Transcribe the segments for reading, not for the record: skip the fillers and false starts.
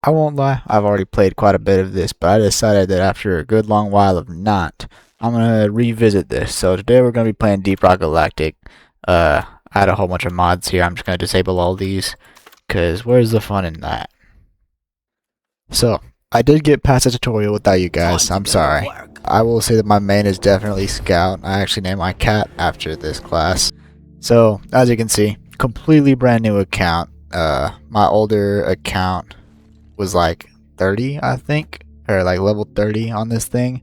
I won't lie, I've already played quite a bit of this, but I decided that after a good long while of not, I'm gonna revisit this. So today we're gonna be playing Deep Rock Galactic. I had a whole bunch of mods here. I'm just gonna disable all these, cause where's the fun in that? So I did get past the tutorial without you guys. I'm sorry. I will say that my main is definitely Scout. I actually named my cat after this class. So as you can see, completely brand new account. My older account was like 30, I think, or like level 30 on this thing.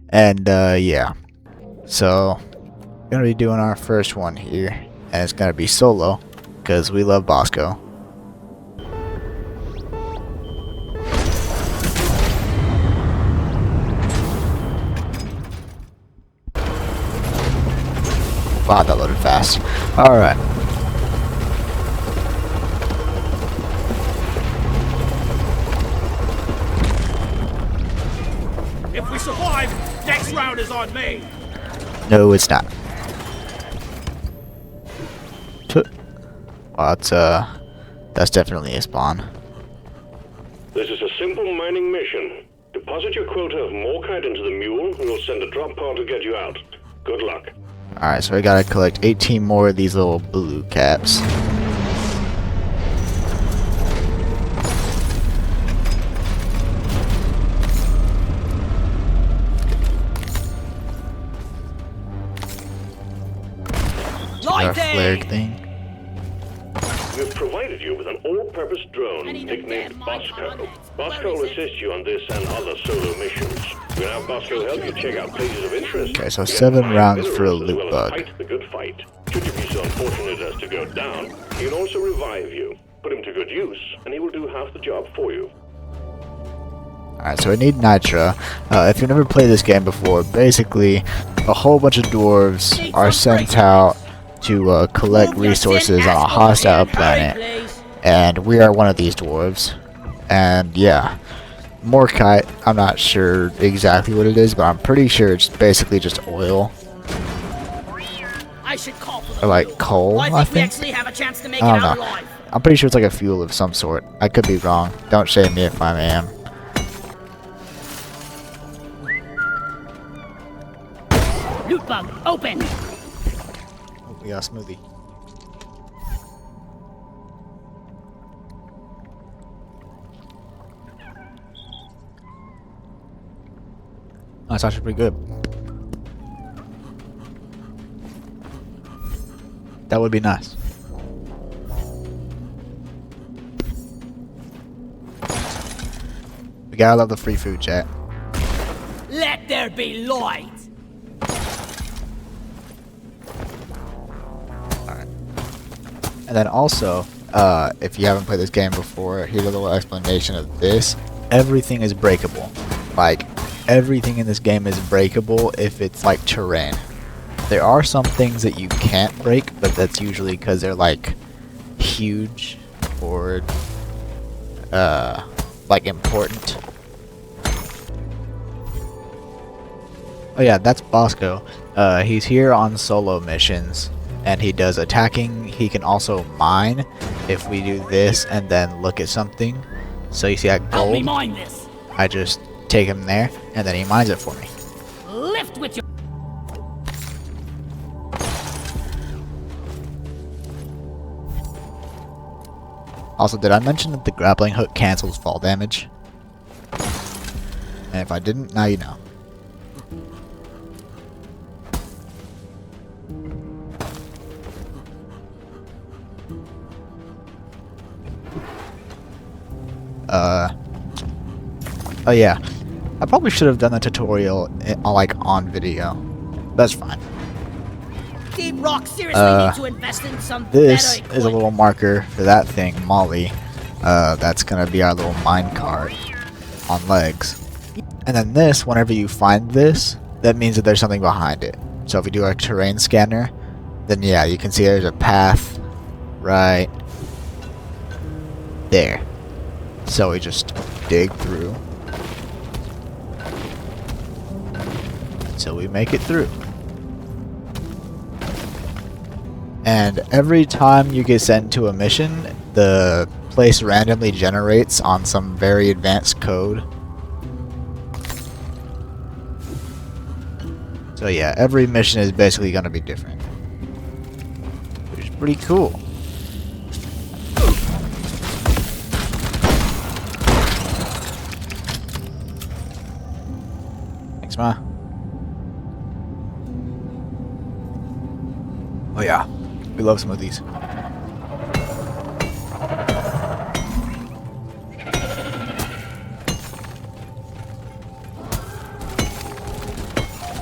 And yeah, so we're gonna be doing our first one here, and it's gonna be solo because we love Bosco. Wow, that loaded fast. Alright. If we survive, next round is on me. No, it's not. Well, that's definitely a spawn. This is a simple mining mission. Deposit your quota of morkite into the mule, and we'll send a drop pod to get you out. Good luck. Alright, so we gotta collect 18 more of these little blue caps. Our flare thing. We've provided you with an all-purpose drone nicknamed Bosco. Bosco will assist you on this and other solo missions. We'll have Bosco help you check out places of interest. Okay, so 7 rounds for a loot bug. Fight the good fight. Should you be so unfortunate as to go down, he can also revive you. Put him to good use, and he will do half the job for you. Alright, so we need Nitra. If you've never played this game before, basically a whole bunch of dwarves are sent out to collect resources on a hostile planet, and we are one of these dwarves. And yeah, morkite, I'm not sure exactly what it is, but I'm pretty sure it's basically just oil. Or like coal, I think. I don't know. I'm pretty sure it's like a fuel of some sort. I could be wrong. Don't shame me if I am. Loot bug, open! Oh, we got a smoothie. Oh, that's actually pretty good. That would be nice. We gotta love the free food, chat. Let there be light! And then also, if you haven't played this game before, here's a little explanation of this. Everything is breakable. Like, everything in this game is breakable if it's like terrain. There are some things that you can't break, but that's usually because they're like huge or like important. Oh yeah, that's Bosco. He's here on solo missions, and he does attacking. He can also mine if we do this and then look at something. So you see that gold? Help me mine this! I just take him there, and then he mines it for me. Lift with your... Also, did I mention that the grappling hook cancels fall damage? And if I didn't, now you know. Oh yeah, I probably should have done the tutorial like on video. That's fine. Deep Rock seriously need to invest in some This better is a little marker for that thing, Molly. That's gonna be our little mine cart on legs. And then this, whenever you find this, that means that there's something behind it. So if we do a terrain scanner, then yeah, you can see there's a path right there. So we just dig through until we make it through. And every time you get sent to a mission, the place randomly generates on some very advanced code. So yeah, every mission is basically going to be different, which is pretty cool. Thanks, Ma. Oh yeah, we love some of these.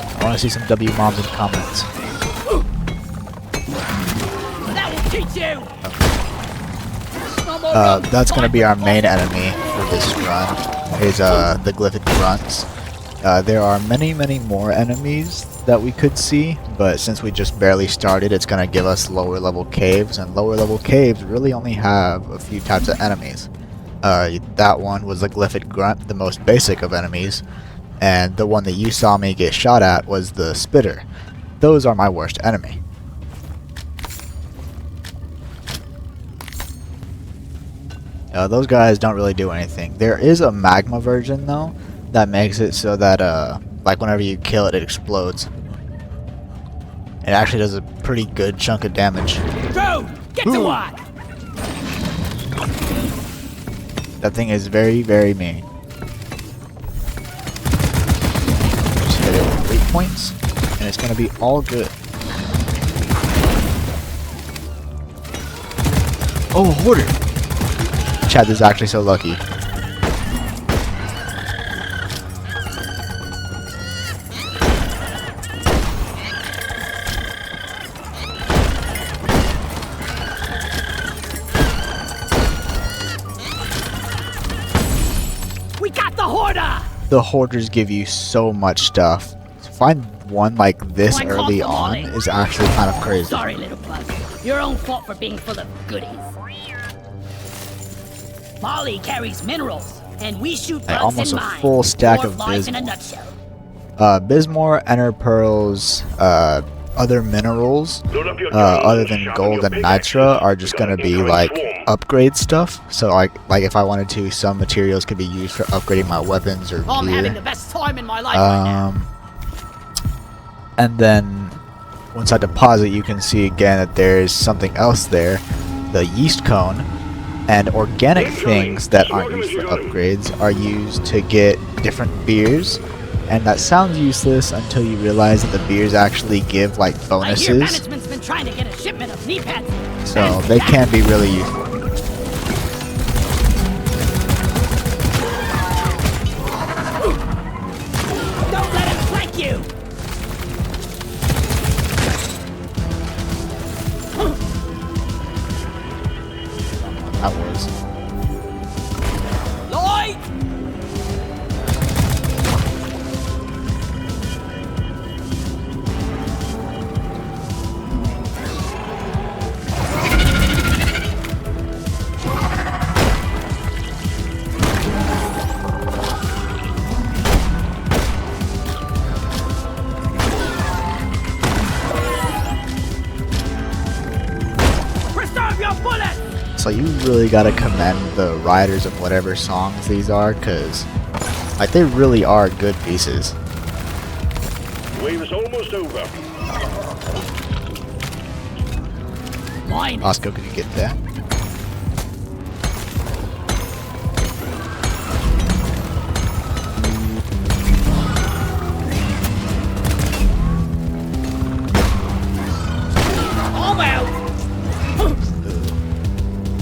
I want to see some W moms in the comments. That will teach you. That's gonna be our main enemy for this run. Is the glyphic grunts. There are many more enemies that we could see, but since we just barely started, it's gonna give us lower level caves, and lower level caves really only have a few types of enemies. That one was the glyphic grunt, the most basic of enemies, and the one that you saw me get shot at was the spitter. Those are my worst enemy. Those guys don't really do anything. There is a magma version though that makes it so that like whenever you kill it, it explodes. It actually does a pretty good chunk of damage. Drone, get to work. That thing is very mean. Just hit it with 3 points, and it's gonna be all good. Oh, hoarder! Chad is actually so lucky. We got the hoarder. The hoarders give you so much stuff. To find one like this One early call for on Molly. is actually kind of crazy. Sorry, little plug. Your own fault for being full of goodies. Molly carries minerals, and we shoot bugs almost in a mine. full stack Or of flies in a Bismol. nutshell. Bismore, ender pearls, other minerals, Load up your other guns, than sharpen gold your and pickaxes. nitra are We've just got gonna an be incoming like swarm. upgrade stuff. So like if I wanted to, some materials could be used for upgrading my weapons or I'm having the gear. best time in my life right now. And then once I deposit, you can see again that there's something else there, the yeast cone. And organic things that aren't used for upgrades are used to get different beers, and that sounds useless until you realize that the beers actually give like I hear bonuses, management's been trying to get a shipment of knee pads. so they can be really useful. Don't let him flank you. That was. Lloyd! Preserve your bullets! So you really gotta commend the writers of whatever songs these are, cause like they really are good pieces. The wave is almost over. Mine. Oscar, could you get that? I'm out.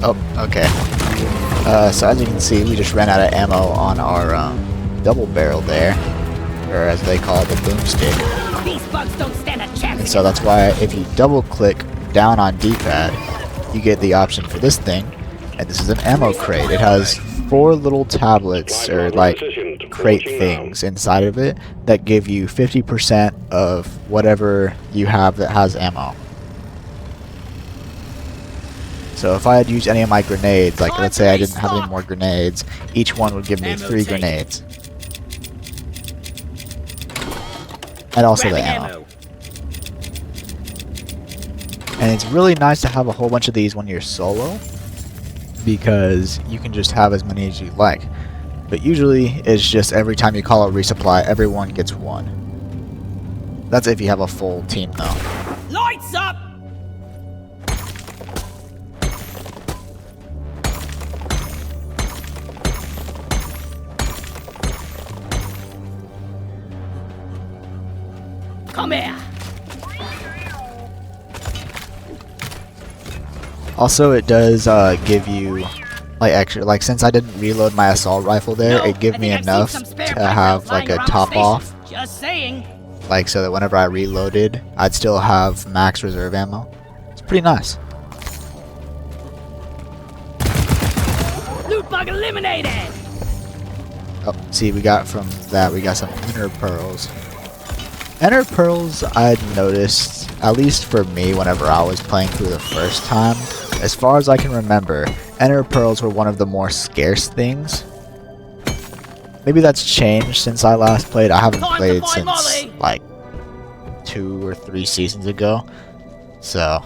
Oh, okay. So as you can see, we just ran out of ammo on our double barrel there, or as they call it, the boomstick. These bugs don't stand a chance. And so that's why if you double click down on D-pad, you get the option for this thing, and this is an ammo crate. It has 4 little tablets or like crate things inside of it that give you 50% of whatever you have that has ammo. So if I had used any of my grenades, like let's say I didn't have any more grenades, each one would give me 3 grenades. And also the ammo. And it's really nice to have a whole bunch of these when you're solo, because you can just have as many as you like. But usually it's just every time you call a resupply, everyone gets one. That's if you have a full team though. Lights up! Come here! Also, it does give you like extra, like since I didn't reload my assault rifle there, No, it gave I me think I've seen enough some spare to rifles have like lying a around the top station. off, Just saying. like so that whenever I reloaded, I'd still have max reserve ammo. It's pretty nice. Loot bug eliminated! Oh, see, we got from that, we got some inner pearls. Inner pearls, I'd noticed, at least for me, whenever I was playing through the first time, as far as I can remember, inner pearls were one of the more scarce things. Maybe that's changed since I last played. I haven't Time to played find since Molly. like 2 or 3 seasons ago. So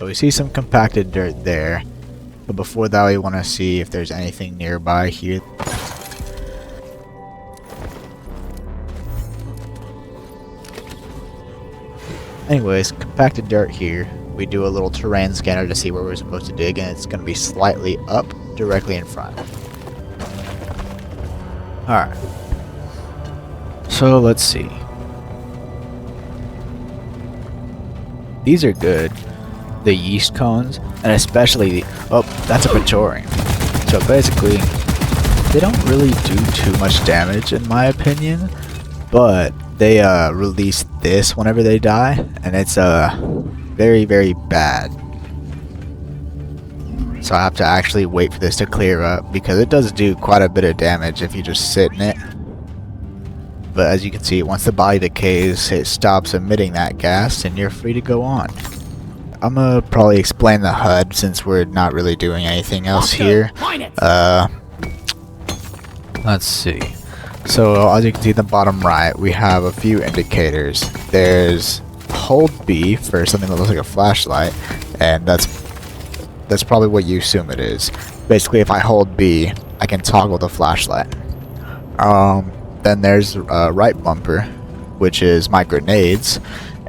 we see some compacted dirt there. But before that, we want to see if there's anything nearby here. Anyways, compacted dirt here. We do a little terrain scanner to see where we're supposed to dig, and it's going to be slightly up, directly in front. Alright. So let's see. These are good. The yeast cones, and especially the... Oh, that's a Praetorian. So basically, they don't really do too much damage in my opinion, but they release this whenever they die, and it's very, very bad. So I have to actually wait for this to clear up, because it does do quite a bit of damage if you just sit in it. But as you can see, once the body decays, it stops emitting that gas, and you're free to go on. I'm gonna probably explain the HUD since we're not really doing anything else here. Let's see. So as you can see in the bottom right, we have a few indicators. There's hold B for something that looks like a flashlight, and that's probably what you assume it is. Basically, if I hold B, I can toggle the flashlight. Then there's right bumper, which is my grenades,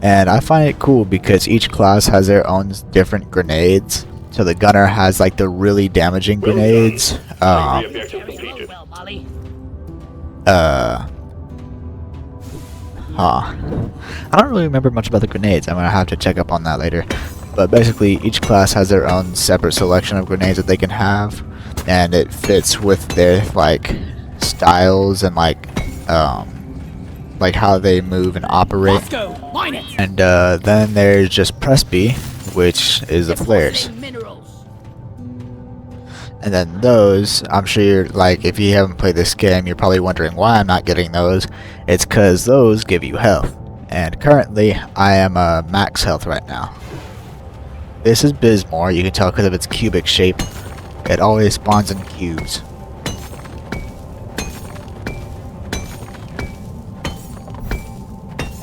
and I find it cool because each class has their own different grenades. So the gunner has like the really damaging grenades. I don't really remember much about the grenades. I'm gonna have to check up on that later. But basically, each class has their own separate selection of grenades that they can have, and it fits with their like styles and like how they move and operate. And then there's just press B, which is the flares. And then those, I'm sure you're like, if you haven't played this game, you're probably wondering why I'm not getting those. It's because those give you health. And currently, I am max health right now. This is Bismore, you can tell because of its cubic shape. It always spawns in cubes.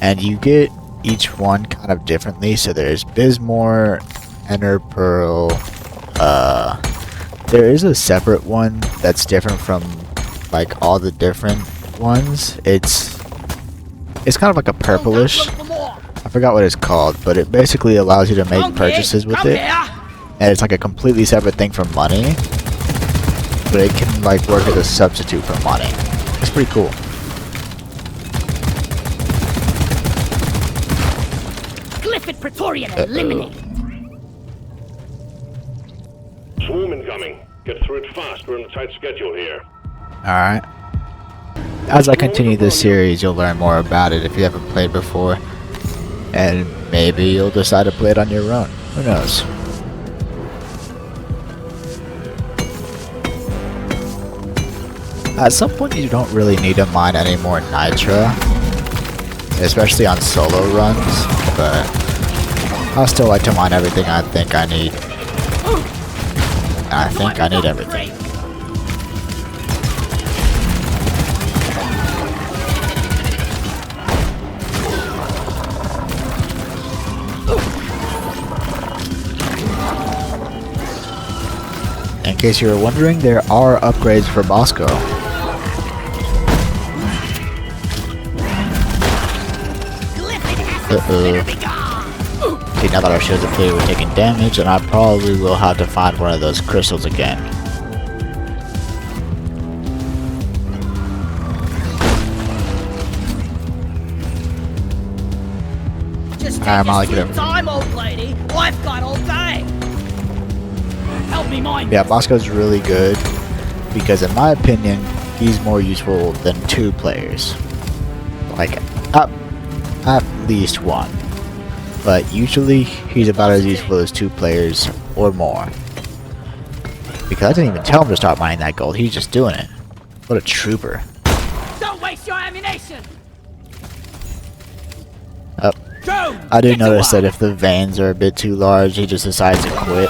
And you get each one kind of differently. So there's Bismore, Ender Pearl, there is a separate one that's different from like all the different ones. It's kind of like a purplish. I forgot what it's called, but it basically allows you to make purchases with it. And it's like a completely separate thing from money. But it can like work as a substitute for money. It's pretty cool. Glyphid Praetorian eliminated. Swarm incoming. Get through it fast. We're on a tight schedule here. Alright. As I continue this series, you'll learn more about it if you haven't played before. And maybe you'll decide to play it on your own. Who knows? At some point, you don't really need to mine any more nitra, especially on solo runs, but I still like to mine everything I think I need. I think I need everything. In case you were wondering, there are upgrades for Bosco. See, now that our shields are clear, we're taking damage, and I probably will have to find one of those crystals again. Just take I'm your getting sweet time, old lady. I've got all day. Help me mind. Yeah, Bosco's really good because, in my opinion, he's more useful than 2 players. Like, at least 1. But usually, he's about as useful as 2 players or more. Because I didn't even tell him to start mining that gold, he's just doing it. What a trooper. Don't waste your ammunition. I do notice that if the veins are a bit too large, he just decides to quit.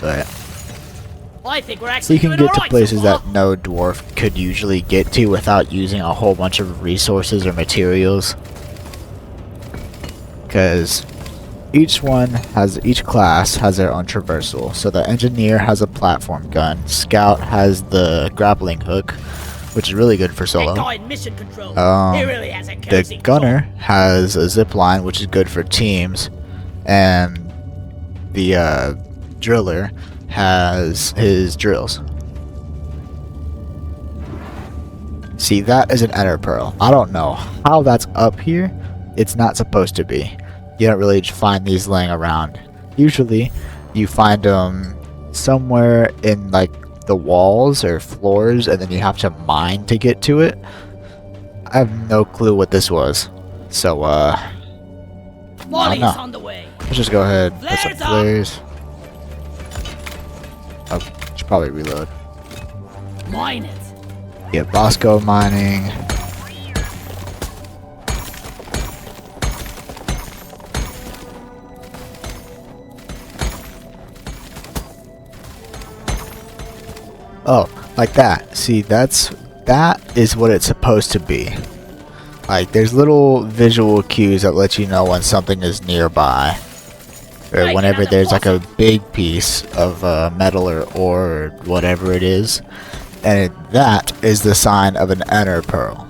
But I think we're so actually you can doing get to alright places so far. that no dwarf could usually get to without using a whole bunch of resources or materials. Because each class has their own traversal. So the engineer has a platform gun, scout has the grappling hook, which is really good for That solo. guy in mission control. He really has a The cozy gunner has a zip line, which is good for teams, and the driller has his drills. See, that is an ender pearl. I don't know how that's up here. It's not supposed to be. You don't really find these laying around. Usually, you find them somewhere in like the walls or floors, and then you have to mine to get to it. I have no clue what this was. So, Molly's know. on the way. let's just go ahead and put some Flares up. flares. Oh, should probably reload. Mine it. Get Bosco mining. Oh, like that. See, that is what it's supposed to be. Like, there's little visual cues that let you know when something is nearby. Or whenever there's like a big piece of metal or ore or whatever it is. And that is the sign of an ender pearl.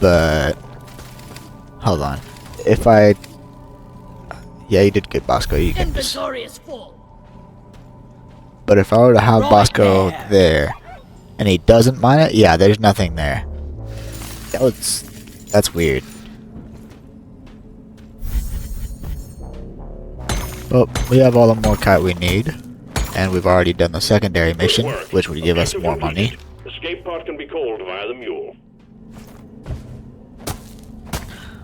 But, hold on. If I... Yeah, you did good, Bosco. You can just... Inventory is full. But if I were to have Right Bosco there. there, and he doesn't mine it, yeah, there's nothing there. That's weird. Well, we have all the morkite we need, and we've already done the secondary mission, Good work. which would give us Objective more money. completed. Escape pod can be called via the mule.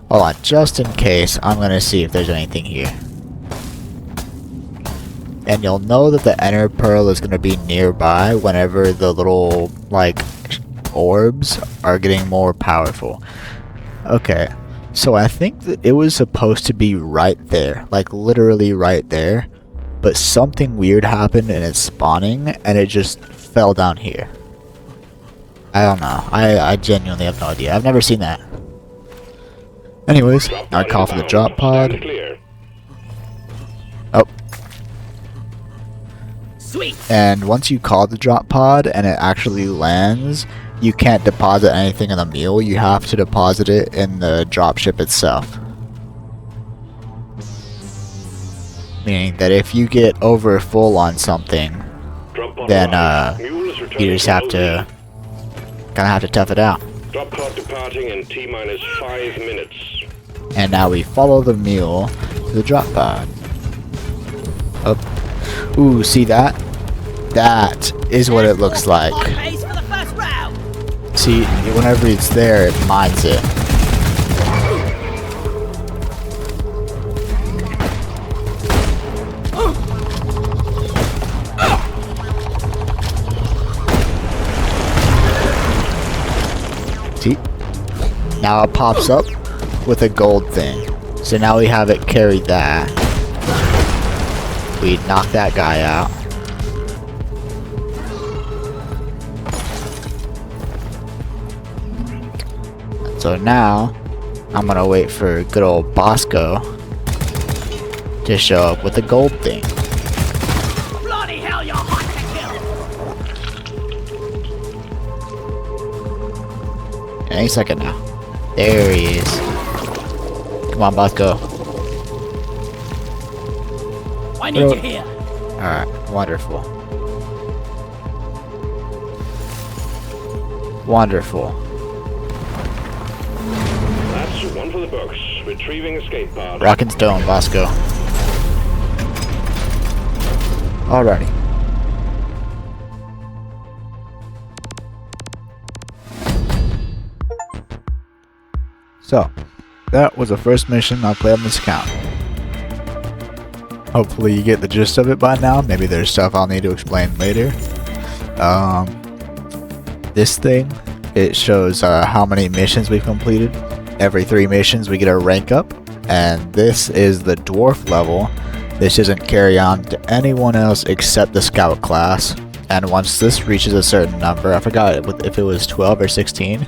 Hold on, just in case, I'm gonna see if there's anything here. And you'll know that the ender pearl is gonna be nearby whenever the little, like, orbs are getting more powerful. Okay, so I think that it was supposed to be right there, like literally right there, but something weird happened in its spawning, and it just fell down here. I don't know. I genuinely have no idea. I've never seen that. Anyways, Drop I pod call for the inbound. drop pod. Stand clear. Oh, Sweet. and once you call the drop pod and it actually lands, you can't deposit anything in the mule. You have to deposit it in the dropship itself. Meaning that if you get over full on something, Drop pod then arrived. Mule is you returning just to have low to speed. kind of have to tough it out. Drop pod departing in T-minus 5 minutes. And now we follow the mule to the drop pod. Oh, ooh, see that? That is what it looks like. On pace for the first round. See, whenever it's there, it mines it. See? Now it pops up with a gold thing. So now we have it carry that. We knock that guy out. So now, I'm gonna wait for good old Bosco to show up with the gold thing. Bloody hell, you're hot. Any second now. There he is. Come on, Bosco. I need you here. Alright, wonderful. Wonderful. That's one for the books. Retrieving escape pod. Rock and stone, Bosco. Alrighty. So, that was the first mission I played on this account. Hopefully you get the gist of it by now. Maybe there's stuff I'll need to explain later. This thing, it shows how many missions we've completed. Every 3 missions we get a rank up, and this is the dwarf level. This doesn't carry on to anyone else except the scout class, and once this reaches a certain number, I forgot if it was 12 or 16,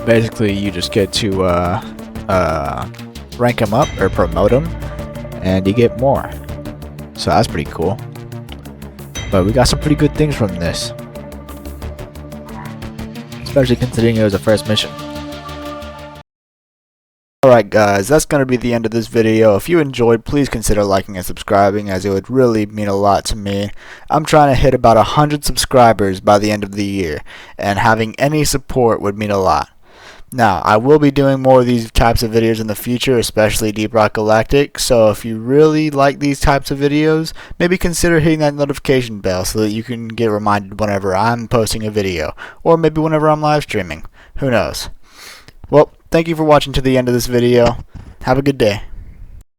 basically you just get to rank them up or promote them, and you get more. So that's pretty cool. But we got some pretty good things from this, especially considering it was the first mission. Alright guys, that's going to be the end of this video. If you enjoyed, please consider liking and subscribing, as it would really mean a lot to me. I'm trying to hit about 100 subscribers by the end of the year, and having any support would mean a lot. Now, I will be doing more of these types of videos in the future, especially Deep Rock Galactic, so if you really like these types of videos, maybe consider hitting that notification bell so that you can get reminded whenever I'm posting a video, or maybe whenever I'm live streaming. Who knows? Well, thank you for watching to the end of this video. Have a good day.